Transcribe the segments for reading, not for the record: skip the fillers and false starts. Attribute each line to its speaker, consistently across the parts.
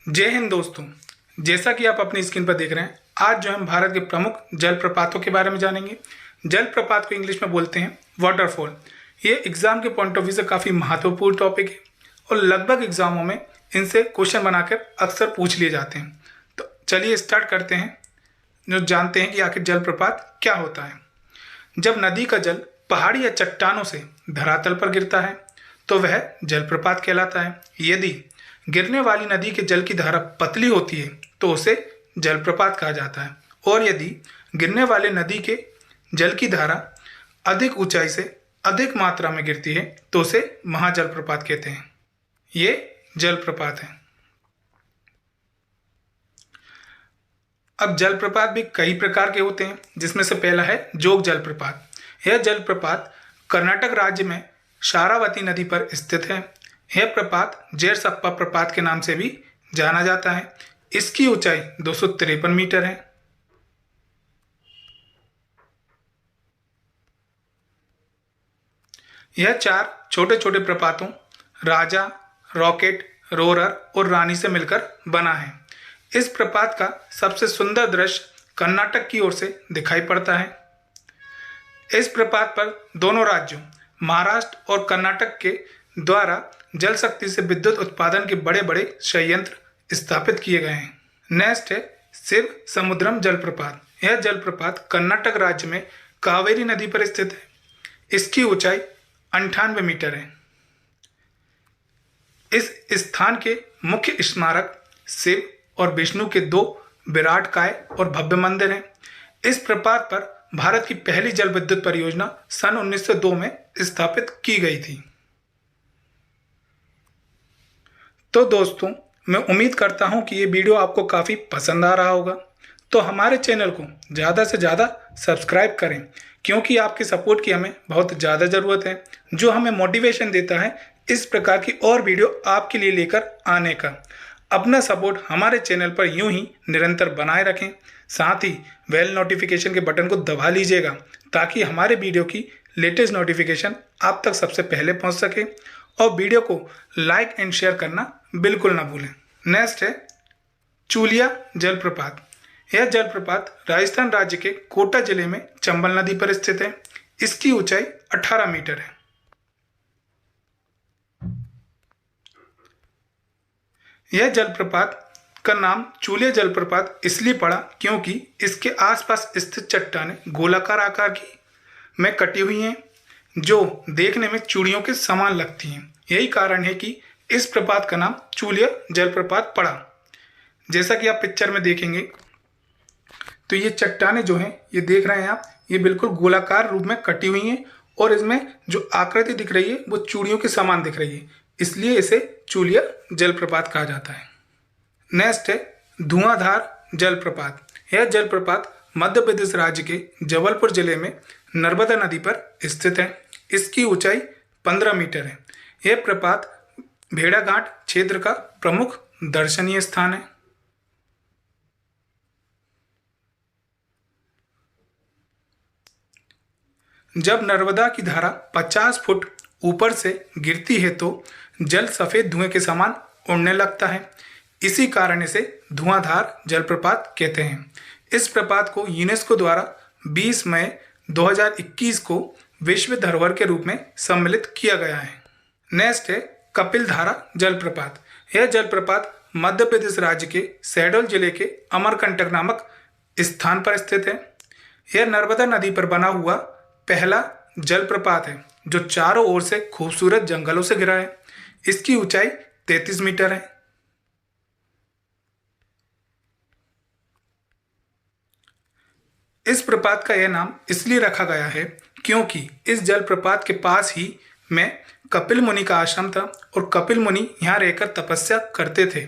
Speaker 1: जय हिंद दोस्तों। जैसा कि आप अपनी स्क्रीन पर देख रहे हैं, आज जो हम भारत के प्रमुख जलप्रपातों के बारे में जानेंगे। जलप्रपात को इंग्लिश में बोलते हैं वाटरफॉल। ये एग्जाम के पॉइंट ऑफ व्यू से काफ़ी महत्वपूर्ण टॉपिक है और लगभग एग्जामों में इनसे क्वेश्चन बनाकर अक्सर पूछ लिए जाते हैं। तो चलिए स्टार्ट करते हैं, जो जानते हैं कि आखिर जलप्रपात क्या होता है। जब नदी का जल पहाड़ी या चट्टानों से धरातल पर गिरता है तो वह जलप्रपात कहलाता है। यदि गिरने वाली नदी के जल की धारा पतली होती है तो उसे जलप्रपात कहा जाता है, और यदि गिरने वाले नदी के जल की धारा अधिक ऊंचाई से अधिक मात्रा में गिरती है तो उसे महाजलप्रपात कहते हैं। ये जलप्रपात है। अब जलप्रपात भी कई प्रकार के होते हैं, जिसमें से पहला है जोग जलप्रपात। यह जलप्रपात कर्नाटक राज्य में शारावती नदी पर स्थित है। यह प्रपात जेरसप्पा प्रपात के नाम से भी जाना जाता है। इसकी ऊंचाई 253 मीटर है। यह 4 छोटे छोटे प्रपातों राजा, रॉकेट, रोरर और रानी से मिलकर बना है। इस प्रपात का सबसे सुंदर दृश्य कर्नाटक की ओर से दिखाई पड़ता है। इस प्रपात पर दोनों राज्यों महाराष्ट्र और कर्नाटक के द्वारा जल शक्ति से विद्युत उत्पादन के बड़े बड़े संयंत्र स्थापित किए गए हैं। नेक्स्ट है शिव समुद्रम जलप्रपात। यह जलप्रपात कर्नाटक राज्य में कावेरी नदी पर स्थित है। इसकी ऊंचाई 98 मीटर है। इस स्थान के मुख्य स्मारक शिव और विष्णु के 2 विराटकाय और भव्य मंदिर हैं। इस प्रपात पर भारत की पहली जल विद्युत परियोजना सन 1902 में स्थापित की गई थी। तो दोस्तों, मैं उम्मीद करता हूं कि ये वीडियो आपको काफ़ी पसंद आ रहा होगा। तो हमारे चैनल को ज़्यादा से ज़्यादा सब्सक्राइब करें, क्योंकि आपके सपोर्ट की हमें बहुत ज़्यादा ज़रूरत है, जो हमें मोटिवेशन देता है इस प्रकार की और वीडियो आपके लिए लेकर आने का। अपना सपोर्ट हमारे चैनल पर यूं ही निरंतर बनाए रखें। साथ ही बेल नोटिफिकेशन के बटन को दबा लीजिएगा, ताकि हमारे वीडियो की लेटेस्ट नोटिफिकेशन आप तक सबसे पहले पहुंच सके। और वीडियो को लाइक एंड शेयर करना बिल्कुल ना भूलें। नेक्स्ट है चूलिया जलप्रपात। यह जलप्रपात राजस्थान राज्य के कोटा जिले में चंबल नदी पर स्थित है। इसकी ऊंचाई 18 मीटर है। यह जलप्रपात का नाम चूलिया जलप्रपात इसलिए पड़ा क्योंकि इसके आसपास स्थित चट्टानें गोलाकार आकार की में कटी हुई हैं, जो देखने में चूड़ियों के समान लगती हैं। यही कारण है कि इस प्रपात का नाम चूलिया जलप्रपात पड़ा। जैसा कि आप पिक्चर में देखेंगे तो ये चट्टानें जो हैं, ये देख रहे हैं आप, ये बिल्कुल गोलाकार रूप में कटी हुई हैं और इसमें जो आकृति दिख रही है वो चूड़ियों के समान दिख रही है, इसलिए इसे चूलिया जलप्रपात कहा जाता है। नेक्स्ट है धुआंधार जलप्रपात। यह जलप्रपात मध्य प्रदेश राज्य के जबलपुर जिले में नर्मदा नदी पर स्थित है। इसकी ऊंचाई 15 मीटर है। यह प्रपात भेड़ाघाट क्षेत्र का प्रमुख दर्शनीय स्थान है। जब नर्मदा की धारा 50 फुट ऊपर से गिरती है तो जल सफेद धुएं के समान उड़ने लगता है। इसी कारण इसे धुआंधार जलप्रपात कहते हैं। इस प्रपात को यूनेस्को द्वारा 20 मई 2021 को विश्व धरोहर के रूप में सम्मिलित किया गया है। नेक्स्ट है कपिलधारा जलप्रपात। यह जलप्रपात मध्य प्रदेश राज्य के शहडोल जिले के अमरकंटक नामक स्थान पर स्थित है। यह नर्मदा नदी पर बना हुआ पहला जलप्रपात है, जो चारों ओर से खूबसूरत जंगलों से घिरा है। इसकी ऊंचाई 33 मीटर है। इस प्रपात का यह नाम इसलिए रखा गया है क्योंकि इस जलप्रपात के पास ही में कपिल मुनि का आश्रम था और कपिल मुनि यहाँ रहकर तपस्या करते थे।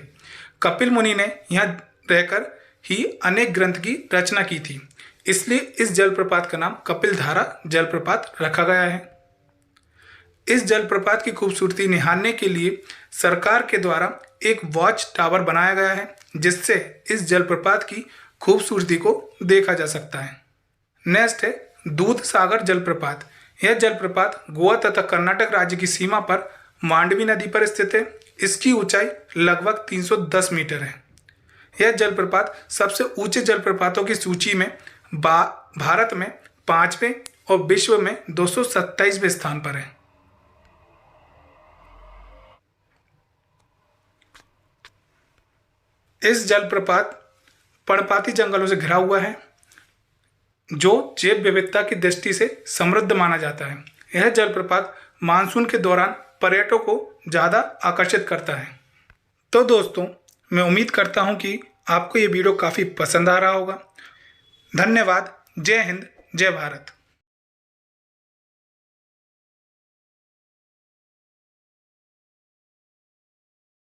Speaker 1: कपिल मुनि ने यहाँ रहकर ही अनेक ग्रंथ की रचना की थी, इसलिए इस जलप्रपात का नाम कपिलधारा जलप्रपात रखा गया है। इस जलप्रपात की खूबसूरती निहारने के लिए सरकार के द्वारा एक वॉच टावर बनाया गया है, जिससे इस जलप्रपात की खूबसूरती को देखा जा सकता है। नेक्स्ट है दूध सागर जलप्रपात। यह जलप्रपात गोवा तथा कर्नाटक राज्य की सीमा पर मांडवी नदी पर स्थित है। इसकी ऊंचाई लगभग 310 मीटर है। यह जलप्रपात सबसे ऊंचे जलप्रपातों की सूची में भारत में 5वें और विश्व में 227वें स्थान पर है। इस जलप्रपात पर्णपाती जंगलों से घिरा हुआ है, जो जैव विविधता की दृष्टि से समृद्ध माना जाता है। यह जलप्रपात मानसून के दौरान पर्यटकों को ज़्यादा आकर्षित करता है। तो दोस्तों, मैं उम्मीद करता हूँ कि आपको ये वीडियो काफ़ी पसंद आ रहा होगा। धन्यवाद। जय हिंद, जय भारत।